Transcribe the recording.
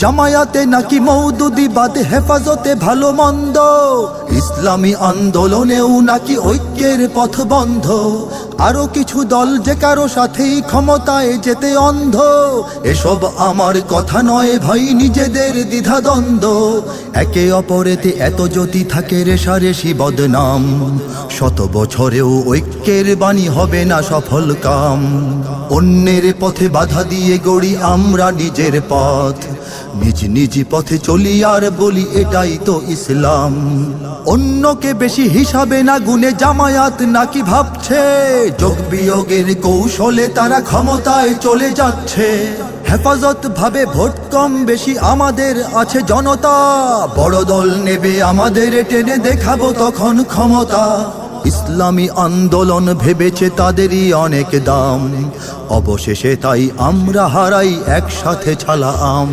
জামায়াতে নাকি মওদুদিবাদ, হেফাজতে ভালো মন্দ, ইসলামী আন্দোলনেও নাকি ঐক্যের পথ বন্ধ। আরো কিছু দল যে কারো সাথেই ক্ষমতায় যেতে অন্ধ। এসব আমার কথা নয় ভাই, নিজেদের দ্বিধাদ্বন্দ্ব। একে অপরেতে এত জ্যোতি থাকে রেশারেশি বদনাম, শত বছরেও ঐক্যের বাণী হবে না সফল কাম। অন্যের পথে বাধা দিয়ে গড়ি আমরা নিজের পথ, নিজ নিজ পথে চলি আর বলি এটাই তো ইসলাম। অন্যকে বেশি হিসাবে না গুনে জামায়াত নাকি ভাবছে, যোগ বিয়োগের কৌশলে তারা ক্ষমতায় চলে যাচ্ছে। হেফাজত ভাবে ভোট কম বেশি আমাদের আছে জনতা, বড় দল নেবে আমাদের টেনে দেখাবো তখন ক্ষমতা। ইসলামী আন্দোলন ভেবেছে তাদেরই অনেক দাম, অবশেষে তাই আমরা হারাই একসাথে ছালা আম।